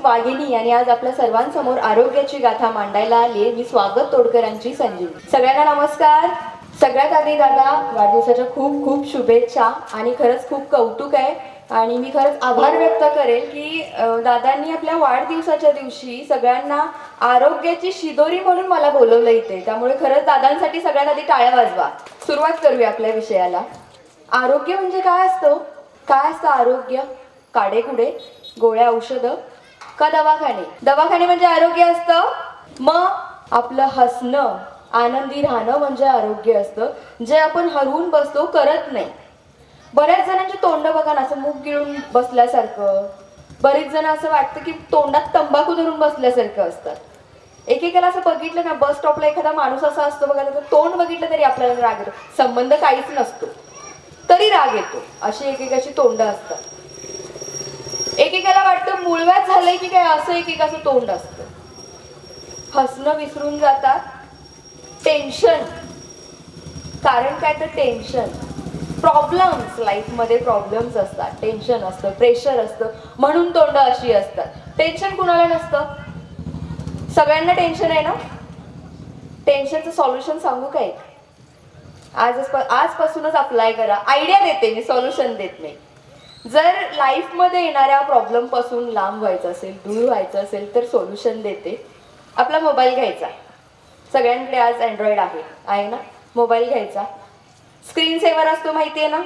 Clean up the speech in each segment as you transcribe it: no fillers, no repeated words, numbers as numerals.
वाघिणी आणि आज आपल्या सर्वांसमोर आरोग्याची गाथा मांडायला आली मी स्वागत तोडकरांची संजीवनी। सगळ्यांना नमस्कार। सगळ्यात आधी दादा वाढदिवसाच्या खूप खूप शुभेच्छा आणि खरंच खूप कौतुक आहे आणि मी खरंच आभार व्यक्त करेल की दादांनी आपल्या वाढदिवसाच्या दिवशी सगळ्यांना आरोग्याची शिदोरी म्हणून मला बोलवलं इथे, त्यामुळे खरंच दादांसाठी सगळ्यात आधी टाळ्या वाजवा। सुरुवात करूया आपल्या विषयाला। आरोग्य म्हणजे काय असतं? काय असतं आरोग्य? काडेकुडे, गोळ्या औषधं का दवाखाने? दवाखाने म्हणजे आरोग्य असतं? मग आपलं हसणं, आनंदी राहणं म्हणजे आरोग्य असतं, जे आपण हरवून बसतो, करत नाही। बऱ्याच जणांचे तोंड बघा ना, असं मुख गिळून बसल्यासारखं, बरेच जण असं वाटतं की तोंडात तंबाखू धरून बसल्यासारखं असतात। एकेकाला असं बघितलं ना, बस स्टॉपला एखादा माणूस असा असतो बघा, त्याचं तोंड बघितलं तरी आपल्याला राग येतो, संबंध काहीच नसतो तरी राग येतो, अशी एकेकाची तोंड असतात। एकेकाला वाटतं मूळव्याध झालंय की काय, असं एकेकाचं तोंड असतं। हसणं विसरून जातात, टेन्शन, कारण काय तर टेन्शन, प्रॉब्लेम्स, लाईफमध्ये प्रॉब्लेम्स असतात, टेन्शन असतं, प्रेशर असतं, म्हणून तोंड अशी असतात। टेन्शन कुणाला नसतं? सगळ्यांना टेन्शन आहे ना? टेन्शनचं सॉल्युशन सांगू काय? आजपासूनच अप्लाय करा। आयडिया देते मी, सॉल्युशन देत नाही। जर लाईफमध्ये येणाऱ्या प्रॉब्लेम पासून लांब व्हायचं असेल, दूर व्हायचं असेल तर सोल्युशन देते। आपला मोबाईल घ्यायचा, सगळ्यांकडे आज अँड्रॉइड आहे ना? मोबाईल घ्यायचा, स्क्रीन सेव्हर असतो, माहिती आहे ना?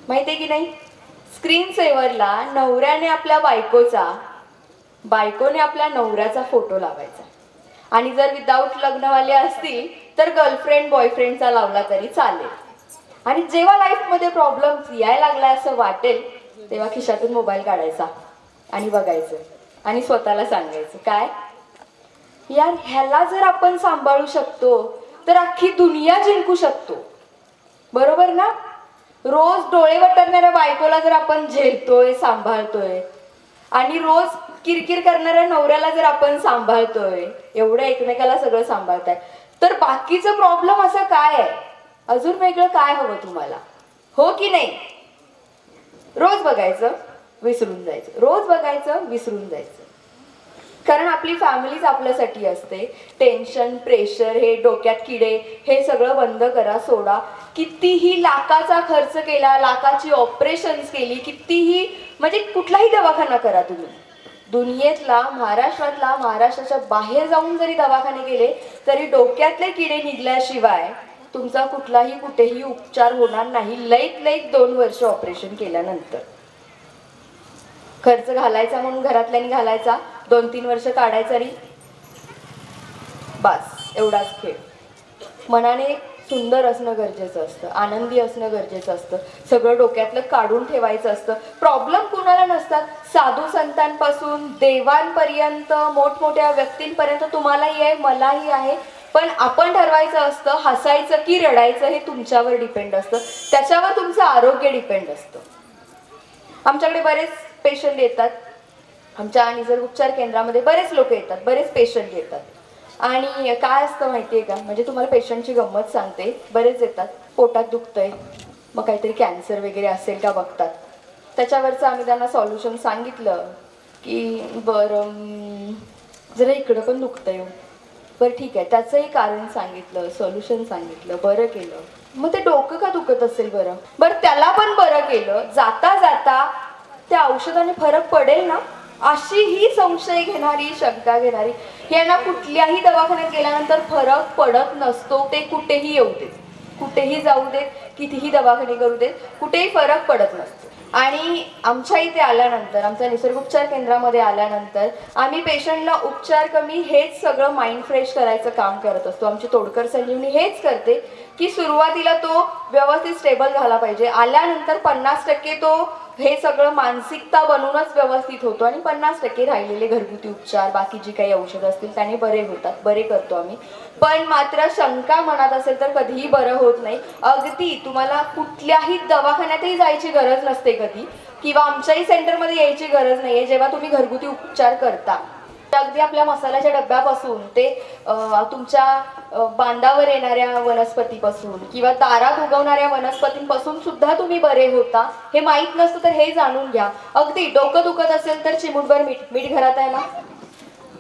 माहिती आहे की नाही? स्क्रीन सेव्हरला नवऱ्याने आपल्या बायकोचा, बायकोने आपल्या नवऱ्याचा फोटो लावायचा आणि जर विदाऊट लग्नवाले असतील तर गर्लफ्रेंड बॉयफ्रेंडचा लावला तरी चालेल। आणि जेव्हा लाईफमध्ये प्रॉब्लेम्स यायला लागला असं वाटेल तेव्हा खिशातून मोबाईल काढायचा आणि बघायचं आणि स्वतःला सांगायचं, काय यार, ह्याला जर आपण सांभाळू शकतो तर अख्खी दुनिया जिंकू शकतो, बरोबर ना? रोज डोळे वटरणाऱ्या बायकोला जर आपण झेलतोय, सांभाळतोय आणि रोज किरकिर करणाऱ्या नवऱ्याला जर आपण सांभाळतोय, एवढं एकमेकाला सगळं सांभाळताय, तर बाकीचं प्रॉब्लेम असं काय आहे? अजून वेगळं काय हवं तुम्हाला? हो की नाही? रोज बघायचं, विसरून जायचं, रोज बघायचं, विसरून जायचं, कारण आपली फॅमिलीच आपल्यासाठी असते। टेन्शन, प्रेशर, हे डोक्यात किडे, हे सगळं बंद करा, सोडा। कितीही लाखाचा खर्च केला, लाखाची ऑपरेशन्स केली, कितीही म्हणजे कुठलाही दवाखाना करा तुम्ही दुनियेतला, महाराष्ट्रातला, महाराष्ट्राच्या बाहेर जाऊन जरी दवाखाने गेले तरी डोक्यातले किडे निघल्याशिवाय तुमचा कुठलाही कुठेही उपचार होणार नाही, लईत लईत 2 वर्ष ऑपरेशन केल्यानंतर। खर्च घालायचा म्हणून घरातल्यानी घालायचा, 2-3 वर्ष काढायचं आणि बस, एवढाच खेळ। मनाने सुंदर असणं गरजेचं असतं, आनंदी असणं गरजेचं असतं, सगळं डोक्यातलं काढून ठेवायचं असतं। प्रॉब्लेम कुणाला नसतात, साधू संतांपासून देवांपर्यंत, मोठमोठ्या व्यक्तींपर्यंत तुम्हालाही आहे, मलाही आहे, पण आपण ठरवायचं असतं हसायचं की रडायचं, हे तुमच्यावर डिपेंड असतं, त्याच्यावर तुमचं आरोग्य डिपेंड असतं। आमच्याकडे बरेच पेशंट येतात, आमच्या निसर्ग उपचार केंद्रामध्ये बरेच लोक येतात, बरेच पेशंट येतात आणि काय असतं माहिती आहे का, म्हणजे तुम्हाला पेशंटची गंमत सांगते, बरेच येतात, पोटात दुखतंय, मग काहीतरी कॅन्सर वगैरे असेल का बघतात, त्याच्यावरचं आम्ही त्यांना सॉल्युशन सांगितलं की बरं जरा इकडं पण दुखतंय, बरं ठीक आहे, त्याचंही कारण सांगितलं, सोल्युशन सांगितलं, बरं केलं, मग ते डोकं का दुखत असेल बरं, बरं त्याला पण बरं केलं, जाता जाता त्या औषधाने फरक पडेल ना, अशी ही संशय घेणारी, शंका घेणारी, यांना कुठल्याही दवाखान्यात गेल्यानंतर फरक पडत नसतो, ते कुठेही येऊ देत, कुठेही जाऊ देत, कितीही दवाखाने करू देत, कुठेही फरक पडत नसतो। आणि आमच्या इथे आल्यानंतर, आमच्या निसर्ग उपचार केंद्रामध्ये आल्यानंतर आम्ही पेशंटला उपचार कमी हेच सगळं माइंड फ्रेश करायचं काम करत असतो। आमची तोडकर संजीवनी हेच करते की सुरुवातीला तो व्यवस्थित स्टेबल झाला पाहिजे, आल्यानंतर 50% तो हे सगळं मानसिकता बनवूनच व्यवस्थित होतो आणि 50% राहिलेले घरगुती उपचार, बाकी जी काही औषधं असतील त्याने बरे होतात, बरे करतो आम्ही। पण मात्र शंका मनात असेल तर कधीही बरं होत नाही। अगदी तुम्हाला कुठल्याही दवाखान्यातही जायची गरज नसते कधी, किंवा आमच्याही सेंटरमध्ये यायची गरज नाहीये जेव्हा तुम्ही घरगुती उपचार करता। अगदी आपल्या मसाल्याच्या डब्यापासून ते तुमच्या बांधावर येणाऱ्या वनस्पतीपासून किंवा दारात उगवणाऱ्या वनस्पतींपासून सुद्धा तुम्ही बरे होता. हे माहीत नसतं तर हे जाणून घ्या. अगदी डोकं दुखत असेल तर चिमूटभर मीठ घरात आहे ना?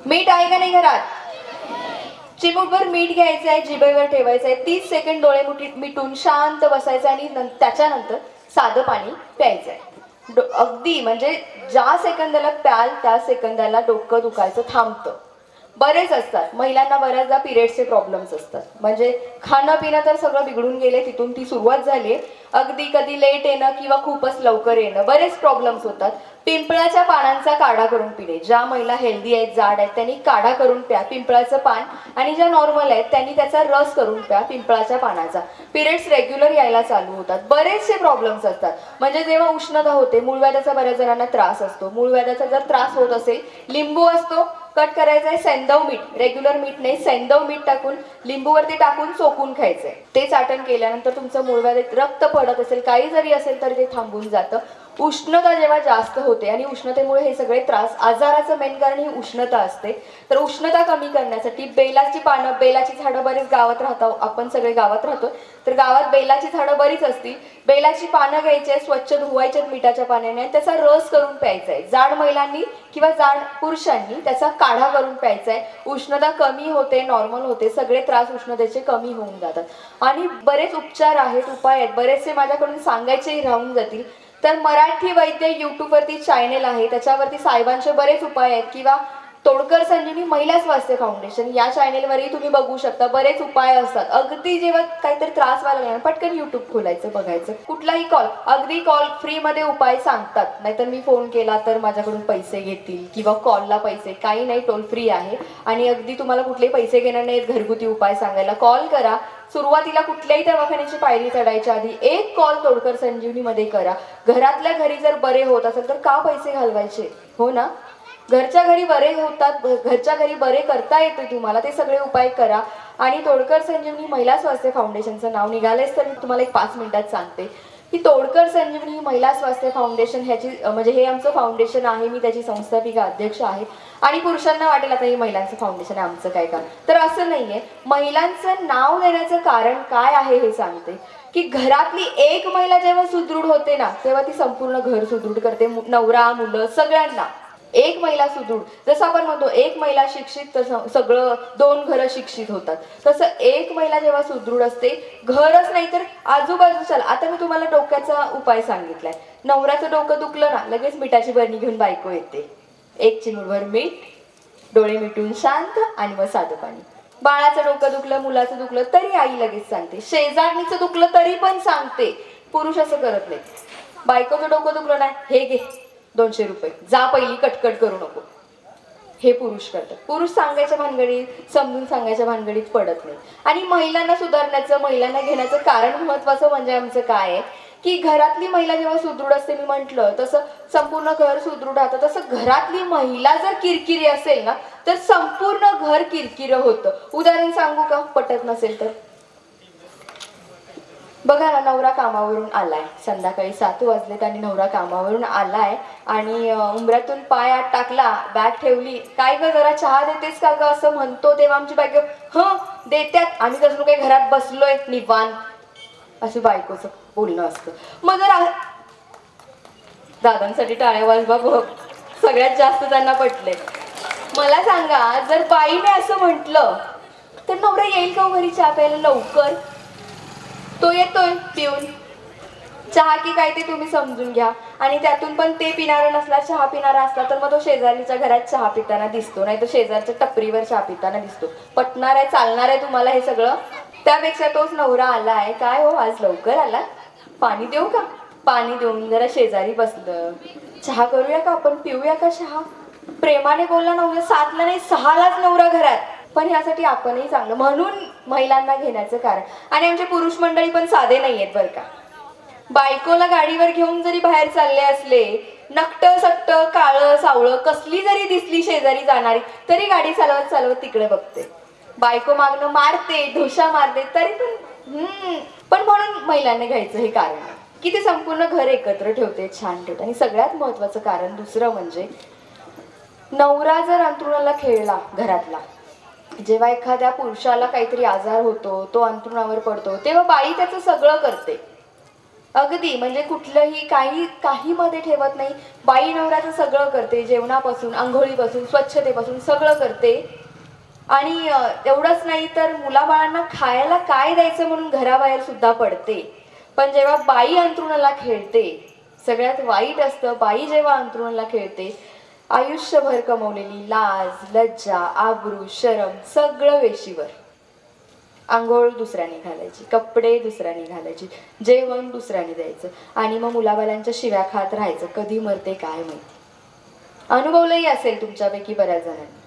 मीठ आहे का नाही घरात? चिमूटभर मीठ घ्यायचं आहे, जिभेवर ठेवायचं आहे, 30 सेकंड डोळे मिटून शांत बसायचं आणि त्याच्यानंतर साधं पाणी प्यायचं आहे. अगदी म्हणजे ज्या सेकंदाला प्याल त्या सेकंदाला डोकं दुखायचं थांबतं. बरेच असतात महिलांना, बऱ्याचदा पिरियड्सचे प्रॉब्लेम्स असतात, म्हणजे खाणं पिणं तर सगळं बिघडून गेले, तिथून ती सुरुवात झाली. अगदी कधी लेट येणं किंवा खूपच लवकर येणं, बरेच प्रॉब्लेम्स होतात. पिंपळाच्या पानांचा काढा करून पिणे. ज्या महिला हेल्दी आहेत, जाड आहेत, त्यांनी काढा करून प्या पिंपळाचं पान, आणि ज्या नॉर्मल आहेत त्यांनी त्याचा रस करून प्या पिंपळाच्या पानाचा. पिरियड्स रेग्युलर यायला चालू होतात. बरेचसे प्रॉब्लेम्स असतात. म्हणजे जेव्हा उष्णता होते, मूळव्याधाचा बऱ्याच जणांना त्रास असतो. मूळव्याधाचा जर त्रास होत असेल, लिंबू असतो, कट करायचं आहे, सैंधव मीठ, रेग्युलर मीठ नाही, सैंधव मीठ टाकून लिंबूवरती टाकून चोकून खायचंय. ते चाटण केल्यानंतर तुमचं मूळव्याध रक्त पडत असेल, काही जरी असेल तर ते थांबून जातं. उष्णता जेव्हा जास्त होते आणि उष्णतेमुळे हे सगळे त्रास, आजाराचं मेन कारण ही उष्णता असते. तर उष्णता कमी करण्यासाठी बेलाची पानं, बेलाची झाडं बरीच गावात राहतात, आपण सगळे गावात राहतो, तर गावात बेलाची झाडं बरीच असतील. बेलाची पानं घ्यायची आहे, स्वच्छ धुवायचे मिठाच्या पाण्याने, त्याचा रस करून प्यायचा आहे. जाड महिलांनी किंवा जाड पुरुषांनी त्याचा काढा करून प्यायचा आहे. उष्णता कमी होते, नॉर्मल होते, सगळे त्रास उष्णतेचे कमी होऊन जातात. आणि बरेच उपचार आहेत, उपाय आहेत, बरेचसे माझ्याकडून सांगायचेही राहून जातील. तर मराठी वैद्य यूट्यूबवरती चॅनेल आहे, त्याच्यावरती साहेबांचे बरेच उपाय आहेत, किंवा तोडकर संजीवनी महिला स्वास्थ्य फाउंडेशन या चॅनेलवरही तुम्ही बघू शकता. बरेच उपाय असतात. अगदी जेव्हा काहीतरी त्रास व्हायला लागला पटकन यूट्यूब खोलायचं, बघायचं. कुठलाही कॉल, अगदी कॉल फ्रीमध्ये उपाय सांगतात. नाहीतर मी फोन केला तर माझ्याकडून पैसे घेतील, किंवा कॉलला पैसे, काही नाही, टोल फ्री आहे. आणि अगदी तुम्हाला कुठलेही पैसे घेणार नाहीत, घरगुती उपाय सांगायला कॉल करा. सुरुवातीला कुठल्याही दवाखान्याची पायरी चढायच्या आधी एक कॉल तोडकर संजीवनीमध्ये करा. घरातल्या घरी जर बरे होत असेल तर का पैसे घालवायचे, हो ना? घरच्या घरी बरे होतात, घरच्या घरी बरे करता येते तुम्हाला, ते सगळे उपाय करा. आणि तोडकर संजीवनी महिला स्वास्थ्य फाउंडेशनचं नाव निघालेच तर मी तुम्हाला एक 5 मिनिटात सांगते की तोडकर संजीवनी महिला स्वास्थ्य फाउंडेशन ह्याची म्हणजे हे आमचं फाउंडेशन आहे. मी त्याची संस्थापिका अध्यक्ष आहे. आणि पुरुषांना वाटेल आता हे महिलांचं फाउंडेशन आहे, आमचं काय काम, तर असं नाहीये. महिलांचं नाव देण्याचं कारण काय आहे हे सांगते की घरातली एक महिला जेव्हा सुदृढ होते ना, तेव्हा ती संपूर्ण घर सुदृढ करते. नवरा, मुलं, सगळ्यांना. एक महिला सुदृढ, जसं आपण म्हणतो एक महिला शिक्षित तर सगळं 2 घरं शिक्षित होतात, तसं एक महिला जेव्हा सुदृढ असते, घरच नाही तर आजूबाजूच्या. आता मी तुम्हाला डोक्याचा उपाय सांगितलाय. नवऱ्याचं डोकं दुखलं ना, लगेच मिठाची बरणी घेऊन बायको येते. 1 चिमूटभर मीठ, डोळे मिटून शांत, आणि मग साधं पाणी. बाळाचं डोकं दुखलं, मुलाचं दुखलं तरी आई लगेच सांगते. शेजारणीचं दुखलं तरी पण सांगते. पुरुष असं करत नाही. बायकोचं डोकं दुखलं ना, हे घे 200 रुपये, जा पहिली, कटकट करू नको, हे पुरुष करतात. पुरुष सांगायच्या भानगडीत, समजून सांगायच्या भानगडीत पडत नाही. आणि महिलांना सुधारण्याचं, महिलांना घेण्याचं कारण महत्वाचं म्हणजे आमचं काय आहे की घरातली महिला जेव्हा सुदृढ असते, मी म्हटलं तसं संपूर्ण घर सुदृढ राहतं. तसं घरातली महिला जर किरकिरी असेल ना, तर संपूर्ण घर किरकिर होतं. उदाहरण सांगू का, पटत नसेल तर? बघा ना, नवरा कामावरून आलाय, संध्याकाळी 7 वाजलेत आणि नवरा कामावरून आलाय आणि उंबऱ्यातून पाय आत टाकला, बॅग ठेवली, काय ग जरा चहा देतेस का ग असं म्हणतो, तेव्हा आमची बायको हं देत्यात, आम्ही कसं काही घरात बसलोय निवांत, अशी बायकोचं बोलणं असतं. मग जर दादांसाठी टाळ्या वाजवा बघ, सगळ्यात जास्त त्यांना पटले. मला सांगा, जर बाईने असं म्हटलं तर नवरा येईल का घरी चहा प्यायला लवकर? तो येतोय पिऊन, चहा की काय ते तुम्ही समजून घ्या. आणि त्यातून पण ते पिणारा नसला, चहा पिणारा असला तर मग तो शेजारीच्या घरात चहा पिताना दिसतो, नाही तर शेजारच्या टपरीवर चहा पिताना दिसतो. पटणार आहे, चालणार आहे तुम्हाला हे सगळं? त्यापेक्षा तोच नवरा आलाय, काय हो आज लवकर आला, पाणी देऊ का? पाणी देऊन जरा शेजारी बसलं, चहा करूया का आपण, पिऊया का चहा, प्रेमाने बोलला नवरा. 7ला नाही 6लाच नवरा घरात. पण ह्यासाठी आपणही चांगलं, म्हणून महिलांना घेण्याचं कारण. आणि आमचे पुरुष मंडळी पण साधे नाही आहेत बरं का. बायकोला गाडीवर घेऊन जरी बाहेर चालले असले, नकट सट्ट काळं सावळं कसली जरी दिसली शेजारी जाणारी, तरी गाडी चालवत चालवत तिकडे बघते. बायको मागणं मारते, ढोशा मारते, तरी पण म्हणून महिलांना घ्यायचं हे कारण आहे की ते संपूर्ण घर एकत्र ठेवते, छान ठेवते. आणि सगळ्यात महत्वाचं कारण दुसरं म्हणजे नवरा जर अंथरुणाला खेळला घरातला, जेव्हा एखाद्या पुरुषाला काहीतरी आजार होतो, तो अंथरुणावर पडतो, तेव्हा बाई त्याचं सगळं करते. अगदी म्हणजे कुठलंही काही मध्ये ठेवत नाही. बाई नवऱ्याचं सगळं करते, जेवणापासून आंघोळीपासून स्वच्छतेपासून सगळं करते. आणि एवढंच नाही तर मुलाबाळांना खायला काय द्यायचं म्हणून घराबाहेर सुद्धा पडते. पण जेव्हा बाई अंथरुणाला खेळते, सगळ्यात वाईट असतं, बाई जेव्हा अंथरुणाला खेळते, आयुष्यभर कमवलेली लाज, लज्जा, आबरू, शरम सगळं वेशीवर. आंघोळ दुसऱ्याने घालायची, कपडे दुसऱ्याने घालायची, जेवण दुसऱ्याने द्यायचं आणि मग मुलाबालांच्या शिव्या खात राहायचं. कधी मरते काय माहिती. अनुभवलंही असेल तुमच्यापैकी बऱ्याच जणांनी.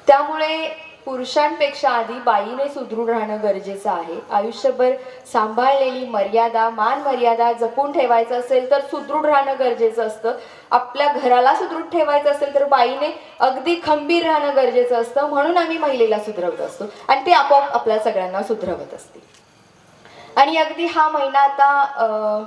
त्यामुळे पुरुषांपेक्षा आधी बाईने सुदृढ राहणं गरजेचं आहे. आयुष्यभर सांभाळलेली मर्यादा, मान मर्यादा जपून ठेवायचं असेल तर सुदृढ राहणं गरजेचं असतं. आपल्या घराला सुदृढ ठेवायचं असेल तर बाईने अगदी खंबीर राहणं गरजेचं असतं. म्हणून आम्ही महिलेला सुधरवत असतो आणि ती आपोआप आपल्या सगळ्यांना सुधरवत असते. आणि अगदी हा महिना आता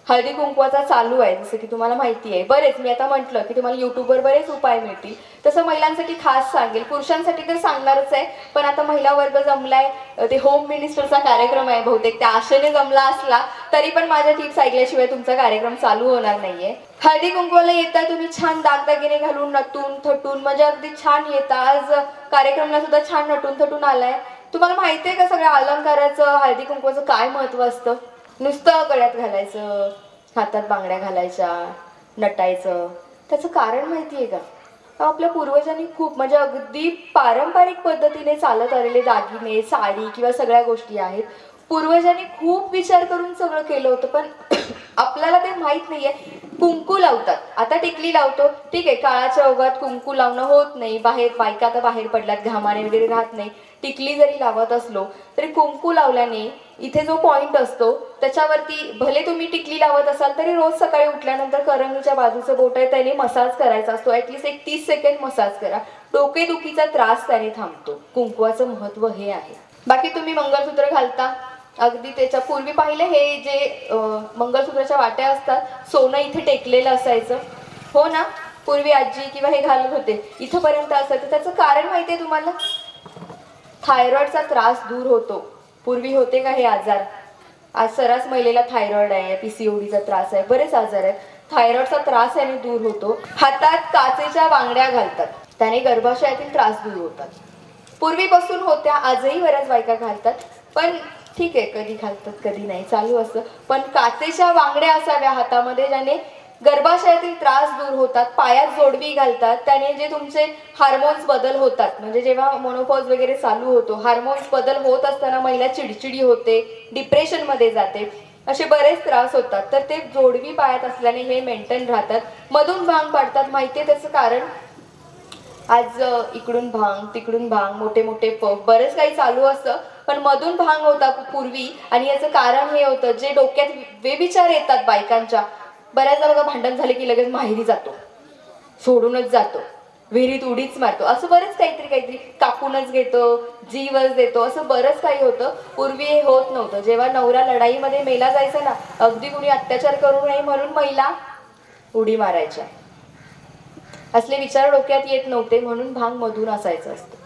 हळदी कुंकवाचा चालू आहे, जसं की तुम्हाला माहिती आहे. बरेच मी आता म्हटलं की तुम्हाला यूट्यूबवर बरेच उपाय मिळतील, तसं महिलांसाठी खास सांगेल. पुरुषांसाठी तर सांगणारच आहे, पण आता महिला वर्ग जमलाय, ते होम मिनिस्टरचा कार्यक्रम आहे, बहुतेक त्या आशेने जमला असला तरी पण माझ्या टिप्स ऐकल्याशिवाय तुमचा कार्यक्रम चालू होणार नाहीये. हळदी कुंकवाला येता तुम्ही छान दागदागिने घालून नटून थटून, म्हणजे अगदी छान येता. आज कार्यक्रमाला सुद्धा छान नटून थटून आलाय. तुम्हाला माहिती आहे का सगळ्या अलंकाराचं, हळदी कुंकवाचं काय महत्व असतं? नुसतं गळ्यात घालायचं, हातात बांगड्या घालायच्या, नटायचं, त्याचं कारण माहिती आहे का? आपल्या पूर्वजांनी खूप म्हणजे अगदी पारंपरिक पद्धतीने चालत आलेले दागिने, साडी किंवा सगळ्या गोष्टी आहेत. पूर्वजांनी खूप विचार करून सगळं केलं होतं, पण आपल्याला ते माहीत नाहीये. कुंकू लावतात, आता टिकली लावतो, ठीक आहे, काळाच्या ओघात कुंकू लावणं होत नाही. बायका आता बाहेर पडल्यात, घामाने वगैरे राहत नाही. टिकली जरी लावत असलो तरी कुंकू लावल्याने इथे जो पॉइंट असतो त्याच्यावरती, भले तुम्ही टिकली लावत असाल तरी रोज सकाळी उठल्यानंतर करंगीच्या बाजूचं बोट आहे त्याने मसाज करायचा असतो. ॲटलिस्ट एक 30 सेकंड मसाज करा. डोकेदुखीचा त्रास त्याने थांबतो. कुंकवाचं महत्व हे आहे. बाकी तुम्ही मंगळसूत्र घालता, अगदी त्याच्या पूर्वी पाहिले हे जे मंगळसूत्राच्या वाट्या असतात, सोनं इथे टेकलेलं असायचं, हो ना? पूर्वी आजी किंवा हे घालत होते, इथंपर्यंत असायचं. त्याचं कारण माहिती आहे तुम्हाला? थायरॉइडचा त्रास दूर होतो. पूर्वी होते का हे आजार? आज सर्रास महिलेला थायरॉइड आहे, PCODचा त्रास आहे, बरेच आजार आहेत. थायरॉइडचा त्रास याने दूर होतो. हातात काचेच्या बांगड्या घालतात, त्याने गर्भाशयातील त्रास दूर होतात. पूर्वीपासून होत्या, आजही बऱ्याच बायका घालतात, पण ठीक आहे, कधी घालतात कधी नाही, चालू असतं. पण काचेच्या बांगड्या असाव्या हातामध्ये, ज्याने गर्भाशयातील त्रास दूर होतात. पायात जोडवी घालतात, त्याने जे तुमचे हार्मोन्स बदल होतात, म्हणजे जेव्हा मोनोपॉज वगैरे चालू होतो, हार्मोन्स बदल होत असताना महिला चिडचिडी होते, डिप्रेशनमध्ये जाते, असे बरेच त्रास होतात. तर ते जोडवी पायात असल्याने हे मेंटेन राहतात. मधून भांग पाडतात, माहिती आहे त्याचं कारण? आज इकडून भांग तिकडून भांग, मोठे मोठे पफ, बरेच काही चालू असतं, पण मधून भांग होता पूर्वी. आणि याचं कारण हे होतं, जे डोक्यात वेविचार येतात बायकांच्या, बऱ्याचदा बघा भांडण झाले की लगेच माहेरी जातो, सोडूनच जातो, विहिरीत उडीच मारतो, असं बरंच काहीतरी कापूनच घेतो, जीवच देतो, असं बरंच काही होतं. पूर्वी हे होत नव्हतं. जेव्हा नवरा लढाईमध्ये मेला जायचा ना, अगदी कुणी अत्याचार करू नये म्हणून महिला उडी मारायच्या. असले विचार डोक्यात येत नव्हते, म्हणून भांग मधून असायचं असतं.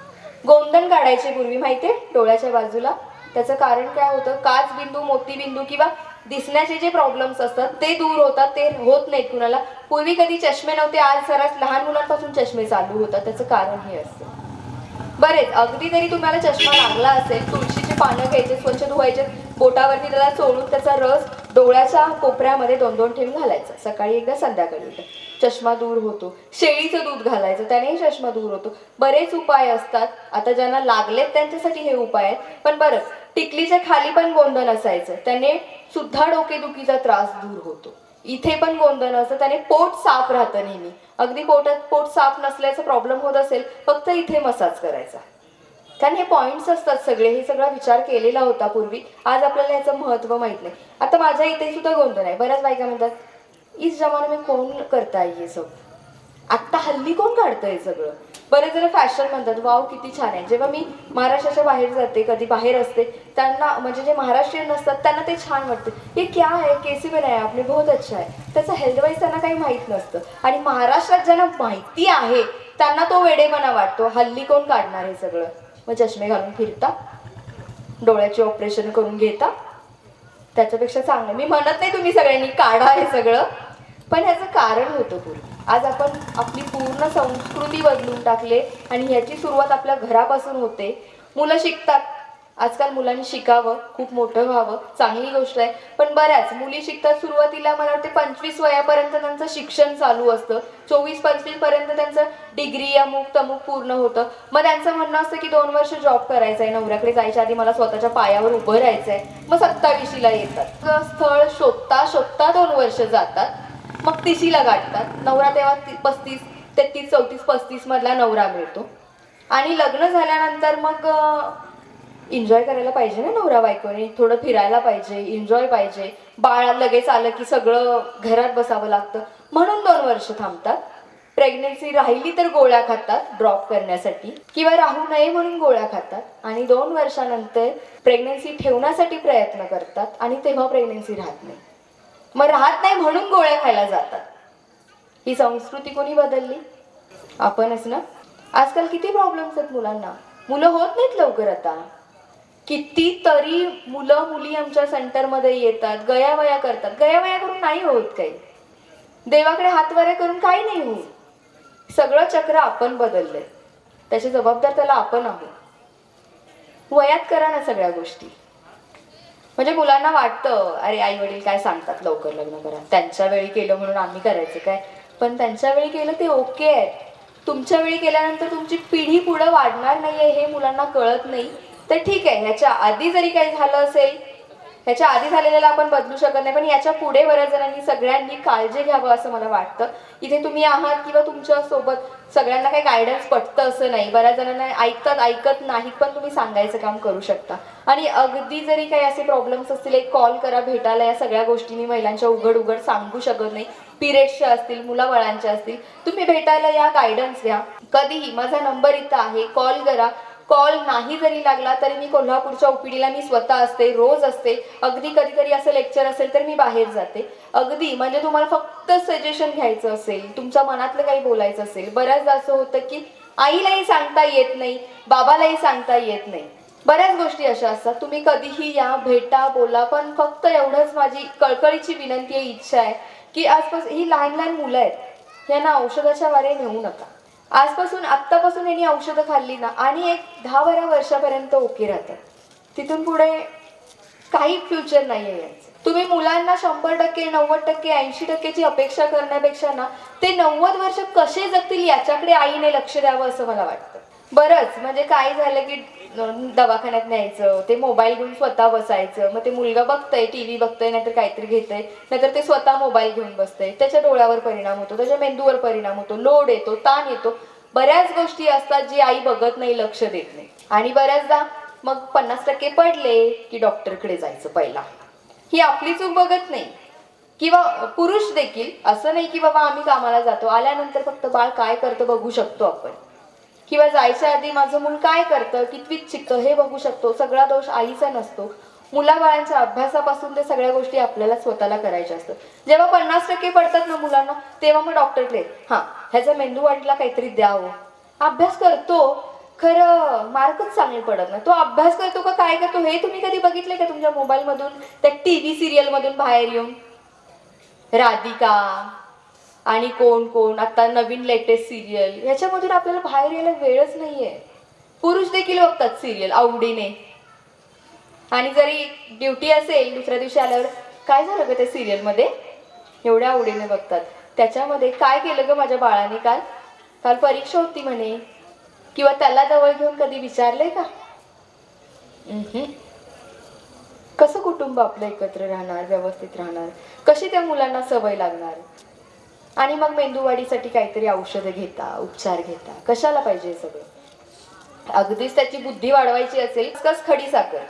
गोंधन काढायचे पूर्वी, माहितीये, डोळ्याच्या बाजूला. त्याचं कारण काय होतं? काच बिंदू, मोती बिंदू किंवा दिसण्याचे जे प्रॉब्लेम्स असतात ते दूर होतात. ते होत नाहीत कुणाला. पूर्वी कधी चष्मे नव्हते, आज सर्रास लहान मुलांपासून चष्मे चालू होतात. त्याचं कारण हे असतं. बरेच, अगदी तरी तुम्हाला चष्मा लागला असेल, तुळशीची पानं घ्यायचे, स्वच्छ धुवायचे, बोटावरती त्याला चोळून त्याचा रस डोळ्याच्या कोपऱ्यामध्ये 2-2 थेंब घालायचा, सकाळी एकदा संध्याकाळी एकदा. चष्मा दूर होतो. शेळीचं दूध घालायचं, त्यानेही चष्मा दूर होतो. बरेच उपाय असतात. आता ज्यांना लागलेत त्यांच्यासाठी हे उपाय आहेत. पण बरं, टिकलीच्या खाली पण गोंधन असायचं, त्याने सुद्धा डोकेदुखीचा त्रास दूर होतो. इथे पण गोंधन असतं, त्याने पोट साफ राहतं नेहमी. अगदी पोट साफ नसल्याचा प्रॉब्लेम होत असेल, फक्त इथे मसाज करायचा. कारण हे पॉइंट्स असतात सगळे, हे सगळा विचार केलेला होता पूर्वी. आज आपल्याला याचं महत्व माहित नाही. आता माझ्या इथे सुद्धा गोंधन आहे. बऱ्याच बायका म्हणतात, इस जमाने में कौन करता है ये सब? आत्ता हल्ली कोण काढतं हे सगळं? बरेच जण फॅशन म्हणतात, वाव किती छान आहे. जेव्हा मी महाराष्ट्राच्या बाहेर जाते, कधी बाहेर असते, त्यांना म्हणजे जे महाराष्ट्रीयन नसतात त्यांना ते छान वाटते. हे क्या आहे, कैसी बनाया आपने, बहुत अच्छा आहे. त्याचं हेल्थ वाईज त्यांना काही माहीत नसतं. आणि महाराष्ट्रात ज्यांना माहिती आहे त्यांना तो वेडेपणा वाटतो. हल्ली कोण काढणार हे सगळं. मग चष्मे घालून फिरता, डोळ्याची ऑपरेशन करून घेता. त्याच्यापेक्षा चांगलं, मी म्हणत नाही तुम्ही सगळ्यांनी काढा हे सगळं, पण ह्याचं कारण होतं पूर्वी. आज आपण आपली पूर्ण संस्कृती बदलून टाकले आणि ह्याची सुरुवात आपल्या घरापासून होते. मुलं शिकतात. आजकाल मुलांनी शिकावं, खूप मोठं व्हावं, चांगली गोष्ट आहे. पण बऱ्याच मुली शिकतात, सुरुवातीला मला वाटते 25 वयापर्यंत त्यांचं शिक्षण चालू असतं. 24-25 पर्यंत त्यांचं डिग्री अमुक तमुक पूर्ण होतं. मग त्यांचं म्हणणं असतं की 2 वर्ष जॉब करायचं आहे, नवऱ्याकडे जायच्या आधी मला स्वतःच्या पायावर उभं राहायचं आहे. मग 27ला येतात. स्थळ शोधता शोधता 2 वर्ष जातात. मग 30ला गाठतात. नवरा तेव्हा 35, 33, 34, 35 मधला नवरा मिळतो. आणि लग्न झाल्यानंतर मग एन्जॉय करायला पाहिजे ना नवरा बायकोने, थोडं फिरायला पाहिजे, एन्जॉय पाहिजे. बाळ लगेच आलं की सगळं घरात बसावं लागतं, म्हणून 2 वर्ष थांबतात. प्रेग्नेन्सी राहिली तर गोळ्या खातात ड्रॉप करण्यासाठी, किंवा राहू नये म्हणून गोळ्या खातात. आणि 2 वर्षानंतर प्रेग्नेन्सी ठेवण्यासाठी प्रयत्न करतात आणि तेव्हा प्रेग्नेन्सी राहत नाही. मग राहत नाही म्हणून गोळ्या खायला जातात. ही संस्कृती कोणी बदलली? आपणच ना. आजकाल किती प्रॉब्लेम्स आहेत मुलांना. मुलं होत नाहीत लवकर. आता कितीतरी मुलं मुली आमच्या सेंटरमध्ये येतात, गयावया करतात. गयावया करून नाही होत काही. देवाकडे हातवारे करून काही नाही होत. सगळं चक्र आपण बदललंय. त्याची जबाबदार त्याला आपण आहोत. वयात करा ना सगळ्या गोष्टी. म्हणजे मुलांना वाटतं अरे आई वडील काय सांगतात लवकर लग्न करा, त्यांच्या वेळी केलं म्हणून आम्ही करायचं काय. पण त्यांच्या वेळी केलं ते ओके आहे. तुमच्या वेळी केल्यानंतर तुमची पिढी पुढे वाढणार नाहीये हे मुलांना कळत नाही. तर ठीक आहे, ह्याच्या आधी जरी काही झालं असेल, ह्याच्या आधी झालेल्याला आपण बदलू शकत नाही, पण याच्या पुढे बऱ्याच जणांनी सगळ्यांनी काळजी घ्यावं असं मला वाटतं. इथे तुम्ही आहात किंवा तुमच्या सोबत सगळ्यांना काही गायडन्स पटतं असं नाही. बऱ्याच जणांना ऐकतात, ऐकत नाहीत, पण तुम्ही सांगायचं काम करू शकता. आणि अगदी जरी काही असे प्रॉब्लेम्स असतील, एक कॉल करा भेटायला. या सगळ्या गोष्टी मी महिलांच्या उघड उघड सांगू शकत नाही. पिरियड्सच्या असतील, मुलाबाळांच्या असतील, तुम्ही भेटायला या, गायडन्स घ्या. कधीही माझा नंबर इथं आहे, कॉल करा. कॉल नाही जरी लागला तरी मी कोल्हापूरच्या ओपीडीला मी स्वतः असते, रोज असते. अगदी कधीतरी असं लेक्चर असेल तर मी बाहेर जाते. अगदी म्हणजे तुम्हाला फक्त सजेशन घ्यायचं असेल, तुमच्या मनातलं काही बोलायचं असेल. बऱ्याचदा असं होतं की आईलाही सांगता येत नाही, बाबालाही सांगता येत नाही. बऱ्याच गोष्टी अशा असतात. तुम्ही कधीही या, भेटा, बोला. पण फक्त एवढंच माझी कळकळीची विनंती आहे, इच्छा आहे की आजपासून ही लहान लहान मुलं आहेत, यांना औषधाच्या वारे नेऊ नका. आजपासून, आत्तापासून यांनी औषधं खाल्ली ना आणि एक 10-12 वर्षापर्यंत ओके राहतात. तिथून पुढे काही फ्युचर नाही आहे यांचं. तुम्ही मुलांना 100%, 90%, 80%ची अपेक्षा करण्यापेक्षा ना ते 90 वर्ष कसे जगतील याच्याकडे आईने लक्ष द्यावं असं मला वाटतं. बरंच म्हणजे काय झालं की दवाखान्यात न्यायचं, ते मोबाईल घेऊन स्वतः बसायचं. मग ते मुलगा बघतंय, टीव्ही बघतंय, नाहीतर काहीतरी घेतंय, नाहीतर ते स्वतः मोबाईल घेऊन बसतंय. त्याच्या डोळ्यावर परिणाम होतो, त्याच्या मेंदूवर परिणाम होतो, लोड येतो, ताण येतो. बऱ्याच गोष्टी असतात जी आई बघत नाही, लक्ष देत नाही. आणि बऱ्याचदा मग 50% पडले की डॉक्टरकडे जायचं पहिला. ही आपली चूक बघत नाही. किंवा पुरुष देखील असं नाही की बाबा आम्ही कामाला जातो, आल्यानंतर फक्त बाळ काय करतं बघू शकतो आपण, किंवा जायच्या आधी माझं मूल काय करतं, कितवीत शिकतं हे बघू शकतो. सगळा दोष आईचा नसतो. मुलाबाळांच्या अभ्यासापासून ते सगळ्या गोष्टी आपल्याला स्वतःला करायच्या असतात. जेव्हा 50% पडतात ना मुलांना, तेव्हा मग डॉक्टरकडे ह्याचा मेंदू वाढला काहीतरी द्यावं. अभ्यास करतो खरं मार्कच चांगले पडत नाही. तो अभ्यास करतो का काय करतो हे तुम्ही कधी बघितले का तुमच्या मोबाईलमधून, त्या टीव्ही सिरियलमधून बाहेर येऊन? राधिका आणि कोण कोण आता नवीन लेटेस्ट सिरियल, ह्याच्यामधून आपल्याला बाहेर यायला वेळच नाहीये. पुरुष देखील बघतात सिरियल आवडीने. आणि जरी ड्युटी असेल दुसऱ्या दिवशी आल्यावर, काय झालं ग त्या सिरियलमध्ये, एवढ्या आवडीने बघतात. त्याच्यामध्ये काय केलं ग माझ्या बाळाने, काल काल परीक्षा होती म्हणे, किंवा त्याला जवळ घेऊन कधी विचारलंय का? कसं कुटुंब आपलं एकत्र राहणार, व्यवस्थित राहणार, कशी त्या मुलांना सवय लागणार? आणि मग मेंदूवाढीसाठी काहीतरी औषधं घेता, उपचार घेता. कशाला पाहिजे सगळं? अगदीच त्याची बुद्धी वाढवायची असेल, खसखस खडी साखर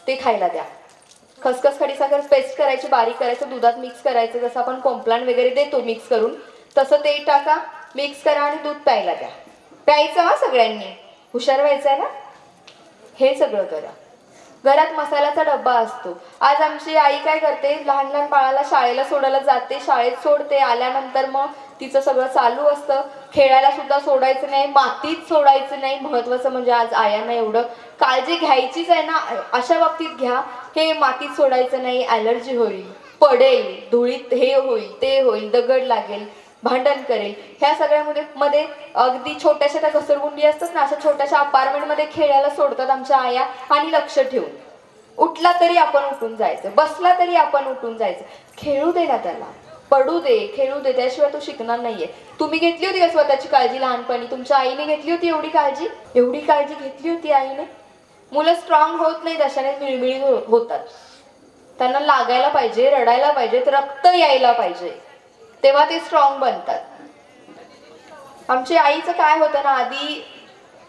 ते खायला द्या. खसखस खडी साखर पेस्ट करायची, बारीक करायचं, दुधात मिक्स करायचं. जसं आपण कॉम्प्लान वगैरे देतो मिक्स करून, तसं ते टाका, मिक्स करा आणि दूध प्यायला द्या. प्यायचं हा सगळ्यांनी, हुशार व्हायचंय ना. हे सगळं करा. घरात मसाल्याचा डब्बा असतो. आज आमची आई काय करते, लहान लहान बाळाला शाळेला सोडायला जाते, शाळेत सोडते, आल्यानंतर मग तिचं सगळं चालू असतं. खेळायला सुद्धा सोडायचं नाही, मातीत सोडायचं नाही. महत्वाचं म्हणजे आज आयांना एवढं काळजी घ्यायचीच आहे ना, अशा बाबतीत घ्या. हे मातीत सोडायचं नाही, ॲलर्जी होईल, पडेल, धुळीत हे होईल, ते होईल, दगड लागेल, भांडण करेल. ह्या सगळ्यामध्ये मध्ये अगदी छोट्याशा त्या घसरगुंडी असतात ना, अशा छोट्याशा अपार्टमेंटमध्ये खेळायला सोडतात आमच्या आया. आणि लक्ष ठेवून, उठला तरी आपण उठून जायचं, बसला तरी आपण उठून जायचं. खेळू दे ना त्याला, पडू दे, खेळू दे, त्याशिवाय तो शिकणार नाहीये. तुम्ही घेतली होती का स्वतःची काळजी लहानपणी? तुमच्या आईने घेतली होती एवढी काळजी? एवढी काळजी घेतली होती आईने? मुलं स्ट्रॉंग होत नाही, तशाने मिळमिळी होतात. त्यांना लागायला पाहिजे, रडायला पाहिजे, रक्त यायला पाहिजे, तेव्हा ते स्ट्रॉंग बनतात. आमच्या आईचं काय होतं ना, आधी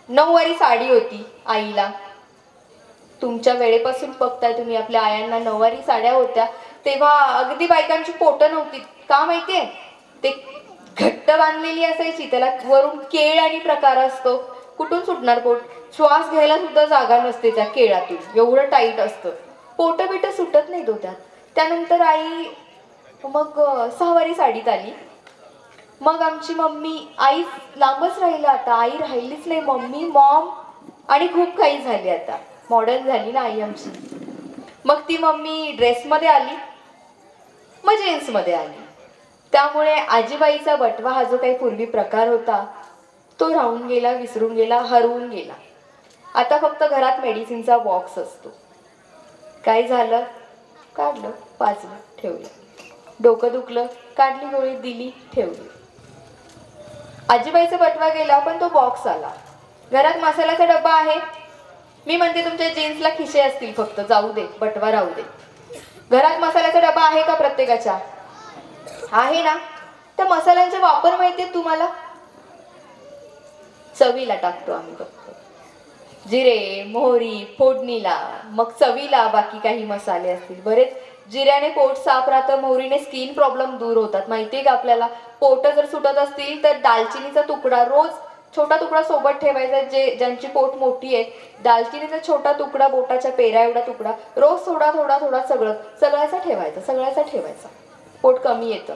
9 वारी साडी होती आईला. तुमच्या वेळेपासून बघताय तुम्ही, आपल्या आयांना 9 वारी साड्या होत्या. तेव्हा अगदी बायकांची पोटं नव्हती का माहितीये, ते घट्ट बांधलेली असायची, त्याला वरून केळ आणि प्रकार असतो, कुठून सुटणार पोट? श्वास घ्यायला सुद्धा जागा नसते त्या केळातून, एवढं टाईट असतं. पोटं बिटं सुटत नाही तो त्यात. त्यानंतर आई मग 6 वारी साडीत आली. मग आमची मम्मी, आई लांबच राहिलं, आता आई राहिलीच नाही, मम्मी, मॉम, आणि खूप काही झाली, आता मॉडर्न झाली ना आई आमची. मग ती मम्मी ड्रेसमध्ये आली, मग जीन्समध्ये आली. त्यामुळे आजीबाईचा बटवा हा जो काही पूर्वी प्रकार होता तो राहून गेला, विसरून गेला, हरवून गेला. आता फक्त घरात मेडिसिनचा बॉक्स असतो. काय झालं, काढलं, पाजलं, ठेवलं. डोकं दुखलं, काढली गोळी, दिली, ठेवली. आजीबाईचा बटवा गेला, पण तो बॉक्स आला. घरात मसाल्याचा डब्बा आहे. मी म्हणते तुमच्या जीन्सला खिशे असतील फक्त, जाऊ दे, बटवा राहू दे. घरात मसाल्याचा डबा आहे का प्रत्येकाच्या? आहे ना. त्या मसाल्यांचा वापर माहितीये तुम्हाला? चवीला टाकतो आम्ही फक्त जिरे, मोहरी, फोडणीला, मग चवीला बाकी काही मसाले असतील. बरेच जिऱ्याने पोट साफ राहतं, मोहरीने स्किन प्रॉब्लेम दूर होतात. माहितीये का आपल्याला? पोट जर सुटत असतील तर दालचिनीचा तुकडा, रोज छोटा तुकडा सोबत ठेवायचा. ज्यांची पोट मोठी आहे, दालचिनीचा छोटा तुकडा, बोटाच्या पेरा एवढा तुकडा, रोज थोडा थोडा थोडा सगळ्याचा ठेवायचा. पोट कमी येतं.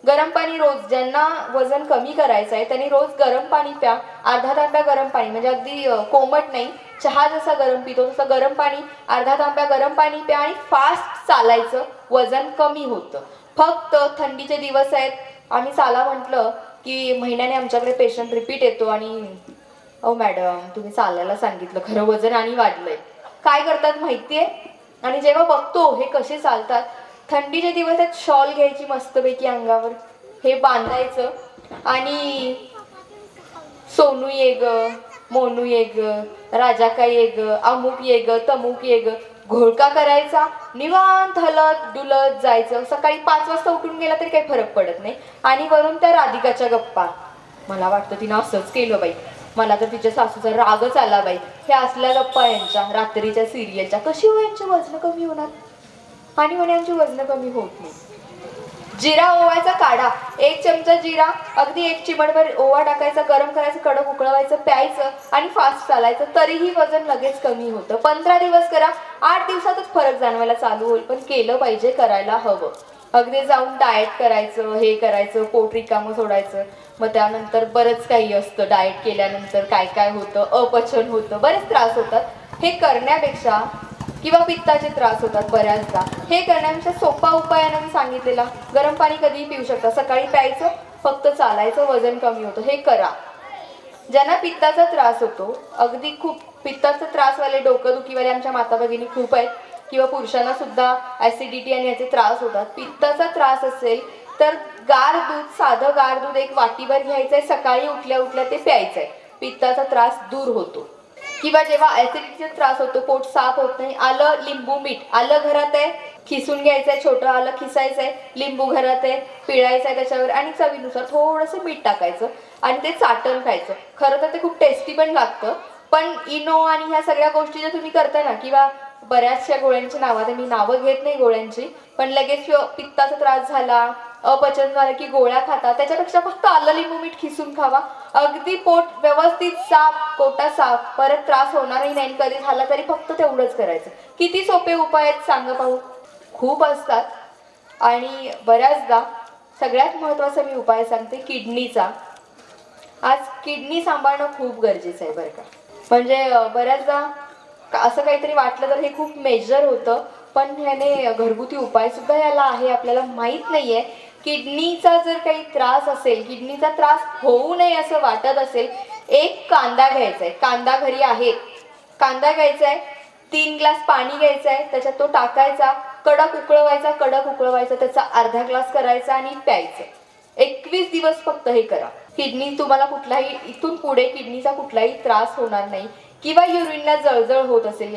गरम पाणी रोज, ज्यांना वजन कमी करायचं आहे त्यांनी रोज गरम पाणी प्या. अर्धा तांब्या गरम पाणी, म्हणजे अगदी कोमट नाही, चहा जसा गरम पितो तसं गरम पाणी, अर्धा तांब्या गरम पाणी प्या. आणि फास्ट चालायचं, वजन कमी होतं. फक्त थंडीचे दिवस आहेत, आम्ही चाला म्हटलं की महिन्याने आमच्याकडे पेशंट रिपीट येतो आणि ओ मॅडम तुम्ही चालायला सांगितलं, खरं वजन आणि वाढलंय. काय करतात माहितीये? आणि जेव्हा बघतो हे कसे चालतात, थंडीचे दिवस आहेत, शॉल घ्यायची मस्तपैकी अंगावर, हे बांधायचं आणि सोनू ये ग, मोनू ये ग, राजाका ये ग, अमुक ये ग, तमुक ये ग, घोळका करायचा, निवांत हलत डुलत जायचं. सकाळी 5 वाजता उठून गेला तरी काही फरक पडत नाही. आणि वरून त्या राधिकाच्या गप्पा, मला वाटतं तिनं असंच केलं बाई, मला तर तिच्या सासूचा रागच आला बाई, हे असल्या गप्पा यांच्या रात्रीच्या सिरियलच्या. कशी हो यांची वजन कमी होणार? आणि म्हणे आमची वजन कमी होत नाही. जिरा ओवायचा काढा, 1 चमचा जिरा, अगदी 1 चिमटभर ओवा टाकायचा, गरम करायचं, कडक उकळवायचं, प्यायचं आणि फास्ट चालायचं, तरीही वजन लगेच कमी होतं. 15 दिवस करा, 8 दिवसातच फरक जाणवायला चालू होईल. पण केलं पाहिजे, करायला हवं. अगदी जाऊन डाएट करायचं, हे करायचं, पोट रिकामं सोडायचं. मग त्यानंतर बरंच काही असतं. डाएट केल्यानंतर काय काय होतं, अपचन होतं, बरेच त्रास होतात. हे करण्यापेक्षा, किंवा पित्ताचे त्रास होतात बऱ्याचदा, हे करण्यापेक्षा सोपा उपायानं मी सांगितलेला, गरम पाणी कधीही पिऊ शकता, सकाळी प्यायचं, फक्त चालायचं, वजन कमी होतं. हे करा. ज्यांना पित्ताचा त्रास होतो, अगदी खूप पित्ताचा त्रासवाले, डोकंदुखीवाले आमच्या माता भगिनी खूप आहेत, किंवा पुरुषांना सुद्धा ॲसिडिटी आणि याचे त्रास होतात. पित्ताचा त्रास असेल तर गार दूध, साधं गार दूध 1 वाटीभर घ्यायचंय, सकाळी उठल्या उठल्या ते प्यायचंय. पित्ताचा त्रास दूर होतो. किंवा जेव्हा ॲसिडिटीचा त्रास होतो, पोट साफ होत नाही, आलं, लिंबू, मीठ. आलं घरात आहे, खिसून घ्यायचंय, छोटं आलं खिसायचंय, लिंबू घरात आहे, पिळायचंय त्याच्यावर, आणि चवीनुसार थोडंसं मीठ टाकायचं आणि ते चाटण खायचं. खरं तर ते खूप टेस्टी पण लागतं. पण इनो आणि ह्या सगळ्या गोष्टी ज्या तुम्ही करता ना, किंवा बऱ्याचशा गोळ्यांची नावं, आता मी नावं घेत नाही गोळ्यांची, पण लगेच पित्ताचा त्रास झाला, अपचन झालं की गोळ्या खाता, त्याच्यापेक्षा फक्त आलं लिंबू मीठ खिसून खावा. अगदी पोट व्यवस्थित साफ, पोटा साफ, परत त्रास होणारही नाही. कधी झाला तरी फक्त तेवढंच करायचं. किती सोपे उपाय आहेत सांगा पाहू. खूप असतात. आणि बऱ्याचदा सगळ्यात महत्त्वाचा मी उपाय सांगते, किडनीचा. आज किडनी सांभाळणं खूप गरजेचं आहे बरं का. म्हणजे बऱ्याचदा असं काहीतरी वाटलं तर हे खूप मेजर होतं, पण ह्याने घरगुती उपाय सुद्धा याला आहे, आपल्याला माहीत नाहीये. किडनीचा जर काही त्रास असेल, किडनीचा त्रास होऊ नये असं वाटत असेल, एक कांदा घ्यायचा आहे. कांदा घरी आहे, कांदा घ्यायचा आहे, 3 ग्लास पाणी घ्यायचं आहे, त्याच्यात तो टाकायचा, कडक उकळवायचा, त्याचा अर्धा ग्लास करायचा आणि प्यायचं. 21 दिवस फक्त हे करा. किडनी तुम्हाला कुठलाही, इथून पुढे किडनीचा कुठलाही त्रास होणार नाही. किंवा युरिनला जळजळ होत असेल,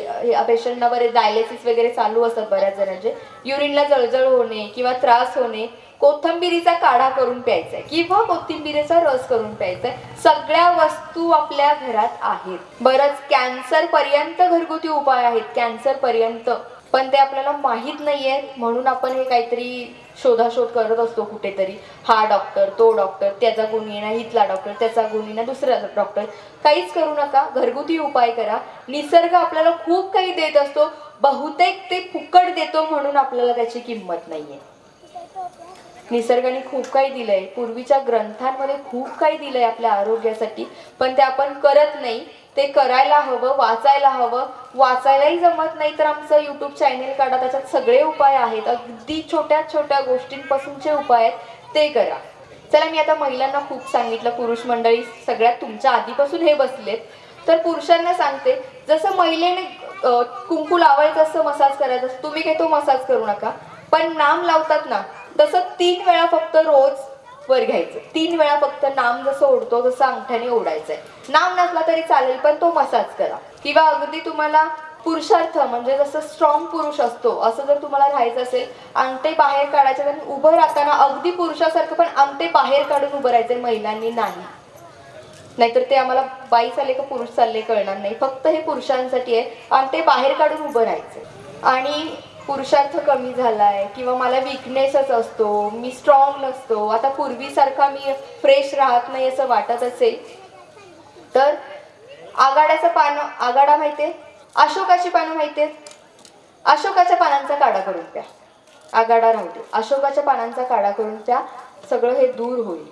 पेशंटना बरेच डायलिसिस वगैरे चालू असतात बऱ्याच जणांचे, युरिनला जळजळ होणे किंवा त्रास होणे, कोथिंबिरीचा काढा करून प्यायचा आहे किंवा कोथिंबिरीचा रस करून प्यायचा आहे. सगळ्या वस्तू आपल्या घरात आहेत. बरंच कॅन्सर पर्यंत घरगुती उपाय आहेत, कॅन्सर पर्यंत, पण ते आपल्याला माहीत नाहीये. म्हणून आपण हे काहीतरी शोधाशोध करत असतो कुठेतरी. हा डॉक्टर, तो डॉक्टर, त्याचा गुण येणार, इथला डॉक्टर, त्याचा गुण येणार, दुसरा डॉक्टर. काहीच करू नका, घरगुती उपाय करा. निसर्ग आपल्याला खूप काही देत असतो, बहुतेक ते फुकट देतो म्हणून आपल्याला त्याची किंमत नाहीये. निसर्गाने खूप काही दिलंय, पूर्वीच्या ग्रंथांमध्ये खूप काही दिलंय आपल्या आरोग्यासाठी, पण ते आपण करत नाही. ते करायला हवं, वाचायला हवं. वाचायलाही जमत नाही तर आमचं यूट्यूब चॅनेल काढा, त्याच्यात सगळे उपाय आहेत. अगदी छोट्या छोट्या गोष्टींपासूनचे उपाय आहेत, ते करा. चला, मी आता महिलांना खूप सांगितलं, पुरुष मंडळी सगळ्यात तुमच्या आधीपासून हे बसलेत, तर पुरुषांना सांगते, जसं महिलेने कुंकू लावायचं असं, मसाज करायचं असं, तुम्ही काही तो मसाज करू नका. पण नाम लावतात ना, तसं 3 वेळा फक्त रोज वर घ्यायचं. 3 वेळा फक्त नाम जसं ओढतो तसं अंगठ्याने ओढायचंय. नाम नसला तरी चालेल, पण तो मसाज करा. किंवा अगदी तुम्हाला पुरुषार्थ, म्हणजे जसं स्ट्रॉंग पुरुष असतो असं जर तुम्हाला राहायचं असेल, अंगठे बाहेर काढायचे आणि उभं राहताना अगदी पुरुषासारखं पण अंगठे बाहेर काढून उभं राहायचे, महिलांनी नाही. नाहीतर ते आम्हाला बाई चालले का पुरुष चालले कळणार नाही. फक्त हे पुरुषांसाठी आहे, अंगठे बाहेर काढून उभं राहायचं. आणि पुरुषार्थ कमी झालाय किंवा मला विकनेसच असतो, मी स्ट्रॉंग नसतो, आता पूर्वीसारखा मी फ्रेश राहत नाही असं वाटत असेल, तर आगाड्याचं पानं, आगाडा माहितीये, अशोकाची पानं माहितीये, अशोकाच्या पानांचा काढा करून प्या. आगाडा राहते, अशोकाच्या पानांचा काढा करून प्या, सगळं हे दूर होईल.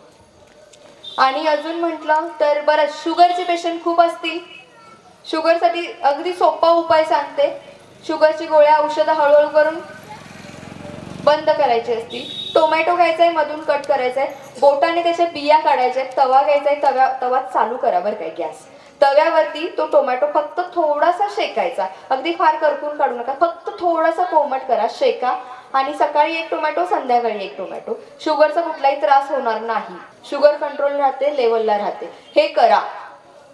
आणि अजून म्हटलं तर बरं, शुगरचे पेशंट खूप असतील, शुगरसाठी अगदी सोपा उपाय सांगते. शुगरची गोळ्या, औषधं हळूहळू करून बंद करायची असतील. टोमॅटो घ्यायचा आहे, मधून कट करायचा आहे, बोटाने त्याच्या बिया काढायच्या आहेत, तवा घ्यायचा आहे, तवा चालू करा बरं काय गॅस, तव्यावरती तो टोमॅटो फक्त थोडासा शेकायचा, अगदी फार करपून काढू नका, फक्त थोडासा कोमट करा, शेका. आणि सकाळी 1 टोमॅटो, संध्याकाळी 1 टोमॅटो. शुगरचा कुठलाही त्रास होणार नाही, शुगर कंट्रोल राहते, लेवलला राहते. हे करा.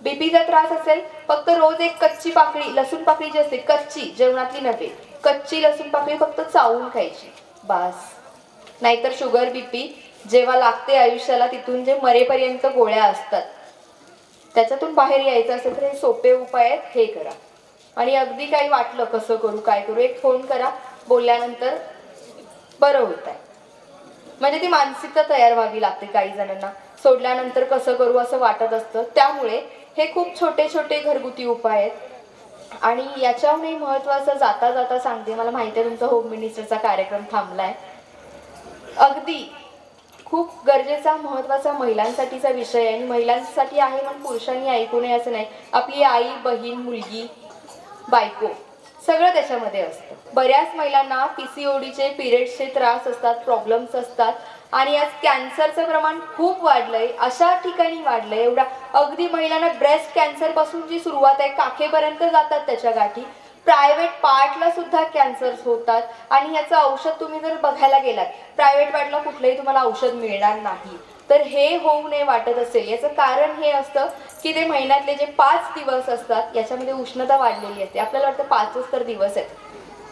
बीपीचा त्रास असेल, फक्त रोज 1 कच्ची पाकळी, लसूण पाकळी जी असते कच्ची, जेवणातली नव्हे, कच्ची लसूण पाकळी फक्त चावून खायची, बास. नाहीतर शुगर, बीपी जेव्हा लागते आयुष्याला, तिथून जे मरेपर्यंत गोळ्या असतात, त्याच्यातून बाहेर यायचं असेल तर हे सोपे उपाय आहेत, हे करा. आणि अगदी काही वाटलं कसं करू, काय करू, एक फोन करा, बोलल्यानंतर बरं होत आहे. म्हणजे ती मानसिकता तयार व्हावी लागते काही जणांना, सोडल्यानंतर कसं करू असं वाटत असतं. त्यामुळे हे खूप छोटे छोटे घरगुती उपाय आहेत. आणि याच्याहूनही महत्त्वाचं जाता जाता सांगते, मला माहिती आहे तुमचा होम मिनिस्टरचा कार्यक्रम थांबलाय, अगदी खूप गरजेचा महत्त्वाचा महिलांसाठीचा विषय आहे. आणि महिलांसाठी आहे म्हणून पुरुषांनी ऐकू नये असं नाही. आपली आई, बहीण, मुलगी, बायको सगळं त्याच्यामध्ये असतं. बऱ्याच महिलांना PCODचे, पिरियड्सचे त्रास असतात, प्रॉब्लेम्स असतात. आणि आज कॅन्सरचं प्रमाण खूप वाढलंय, अशा ठिकाणी वाढलंय एवढा, अगदी महिलांना ब्रेस्ट कॅन्सर पासून जी सुरुवात आहे, काखेपर्यंत जातात त्याच्या गाठी, प्रायव्हेट पार्टला सुद्धा कॅन्सर्स होतात. आणि याचं औषध तुम्ही जर बघायला गेलात, प्रायव्हेट पार्टला कुठलंही तुम्हाला औषध मिळणार नाही. तर हे होऊ नये वाटत असेल, याचं कारण हे असतं की ते महिन्यातले जे 5 दिवस असतात याच्यामध्ये उष्णता वाढलेली असते. आपल्याला वाटतं 5च तर दिवस आहेत,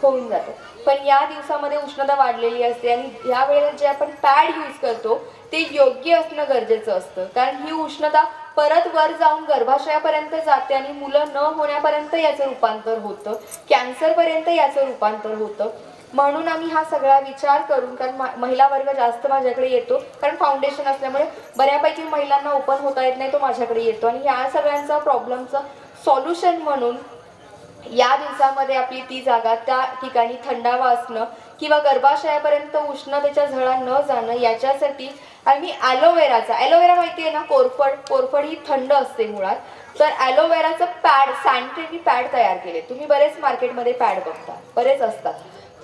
होऊन जातं, पण या दिवसामध्ये उष्णता वाढलेली असते. आणि या वेळेला जे आपण पॅड यूज करतो ते योग्य असणं गरजेचं असतं, कारण ही उष्णता परत वर जाऊन गर्भाशयापर्यंत जाते आणि मुलं न होण्यापर्यंत याचं रूपांतर होतं, कॅन्सरपर्यंत याचं रूपांतर होतं. म्हणून आम्ही हा सगळा विचार करून, कारण महिला वर्ग जास्त माझ्याकडे येतो, कारण फाउंडेशन असल्यामुळे बऱ्यापैकी महिलांना ओपन होता येत नाही, तो माझ्याकडे येतो. आणि या सगळ्यांचा प्रॉब्लेमचं सॉल्युशन म्हणून या दिवसामध्ये आपली ती जागा त्या ठिकाणी थंडावा असणं किंवा गर्भाशयापर्यंत उष्णतेच्या झळा न जाणं, याच्यासाठी आम्ही ॲलोवेरा माहिती आहे ना, कोरफड ही थंड असते मुळात, तर ॲलोवेराचं पॅड, सॅनिटरी पॅड तयार केले. तुम्ही बरेच मार्केटमध्ये पॅड बघता, बरेच असतात,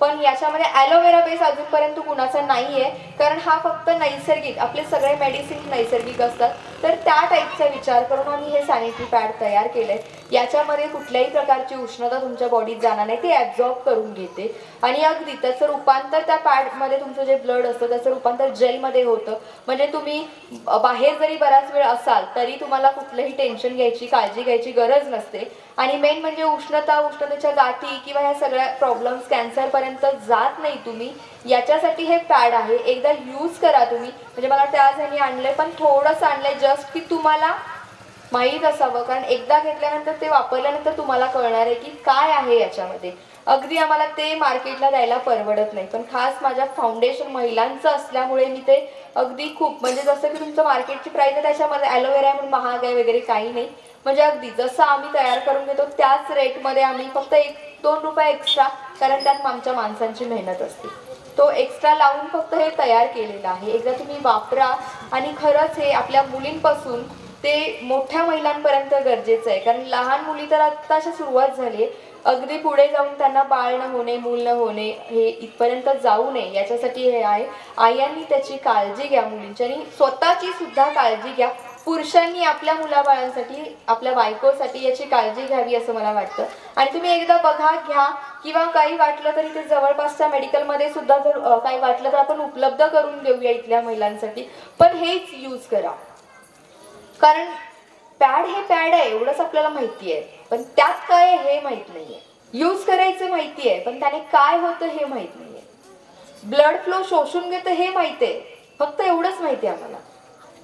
पण याच्यामध्ये ॲलोवेरा बेस अजूनपर्यंत कुणाचा नाही आहे, कारण हा फक्त नैसर्गिक, आपले सगळे मेडिसिन नैसर्गिक असतात. तर त्या टाईपचा विचार करून आम्ही हे सॅनिटरी पॅड तयार केले. याच्यामध्ये कुठल्याही प्रकारची उष्णता तुमच्या बॉडीत जाणार नाही, ते ॲब्झॉर्ब करून घेते आणि अगदी त्याचं रूपांतर त्या पॅडमध्ये, तुमचं जे ब्लड असतं त्याचं रूपांतर जेलमध्ये होतं. म्हणजे तुम्ही बाहेर जरी बराच वेळ असाल तरी तुम्हाला कुठलंही टेन्शन घ्यायची, काळजी घ्यायची गरज नसते. आणि मेन म्हणजे उष्णतेच्या गाठी किंवा ह्या सगळ्या प्रॉब्लेम्स, कॅन्सरपर्यंत जात नाही तुम्ही, याच्यासाठी हे पॅड आहे. एकदा यूज करा तुम्ही. म्हणजे मला त्या ह्याने आणलंय, पण थोडंसं आणलंय जस्ट की तुम्हाला माहीत असावं, कारण एकदा घेतल्यानंतर ते वापरल्यानंतर तुम्हाला कळणार आहे की काय आहे याच्यामध्ये. अगदी आम्हाला ते मार्केटला द्यायला परवडत नाही, पण खास माझ्या फाउंडेशन महिलांचं असल्यामुळे मी ते अगदी खूप, म्हणजे जसं की तुमचं मार्केटची प्राईस आहे त्याच्यामध्ये ॲलोवेरा म्हणून महाग आहे वगैरे काही नाही, म्हणजे अगदी जसं आम्ही तयार करून घेतो त्याच रेटमध्ये आम्ही फक्त 1-2 रुपये एक्स्ट्रा, कारण त्यात आमच्या माणसांची मेहनत असते, तो एक्स्ट्रा लावून फक्त हे तयार केलेलं आहे. एकदा तुम्ही वापरा आणि खरंच हे आपल्या मुलींपासून ते मोठ्या महिलांपर्यंत गरजेचं आहे, कारण लहान मुली तर आत्ताशी सुरुवात झाली आहे, अगदी पुढे जाऊन त्यांना बाळ न होणे, मूल न होणे, हे इथपर्यंत जाऊ नये याच्यासाठी हे आहे. आयांनी त्याची काळजी घ्या मुलींची, आणि स्वतःची सुद्धा काळजी घ्या. पुरुषांनी आपल्या मुलाबाळांसाठी, आपल्या बायकोसाठी याची काळजी घ्यावी असं मला वाटतं. आणि तुम्ही एकदा बघा, घ्या, किंवा काही वाटलं तरी ते जवळपासच्या मेडिकलमध्ये सुद्धा जर काही वाटलं तर आपण उपलब्ध करून देऊया इथल्या महिलांसाठी, पण हेच यूज करा. कारण पॅड हे पॅड आहे एवढंच आपल्याला माहिती आहे, पण त्यात काय आहे हे माहीत नाही आहे. यूज करायचं माहिती आहे, पण त्याने काय होतं हे माहीत नाही आहे. ब्लड फ्लो शोषून घेतं हे माहिती आहे, फक्त एवढंच माहिती आहे आम्हाला.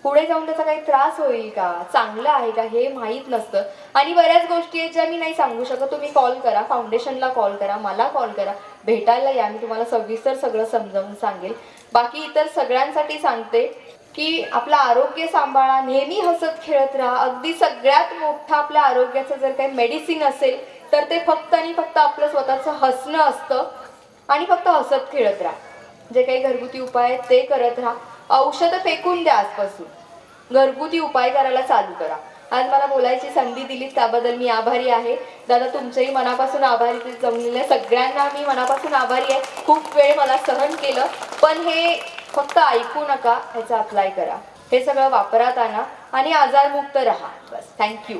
पुढे जाऊन त्याचा काही त्रास होईल का, चांगलं आहे का, हे माहीत नसतं. आणि बऱ्याच गोष्टी आहेत ज्या मी नाही सांगू शकत. तुम्ही कॉल करा, फाउंडेशनला कॉल करा, मला कॉल करा, भेटायला या, मी तुम्हाला सविस्तर सगळं समजावून सांगेल. बाकी इतर सगळ्यांसाठी सांगते की आपलं आरोग्य सांभाळा, नेहमी हसत खेळत राहा. अगदी सगळ्यात मोठं आपल्या आरोग्याचं जर काही मेडिसिन असेल तर ते फक्त आणि फक्त आपलं स्वतःचं हसणं असतं, आणि फक्त हसत खेळत राहा. जे काही घरगुती उपाय आहेत ते करत राहा. औषधं फेकून द्या, आजपासून घरगुती उपाय करायला चालू करा. आज मला बोलायची संधी दिली त्याबद्दल मी आभारी आहे. दादा तुमचंही मनापासून आभारी, ते जमलेल्या सगळ्यांना मी मनापासून आभारी आहे. खूप वेळ मला सहन केलं, पण हे फक्त ऐकू नका, ह्याचा अप्लाय करा, हे सगळं वापरात आणा आणि आजारमुक्त राहा. बस, थँक्यू.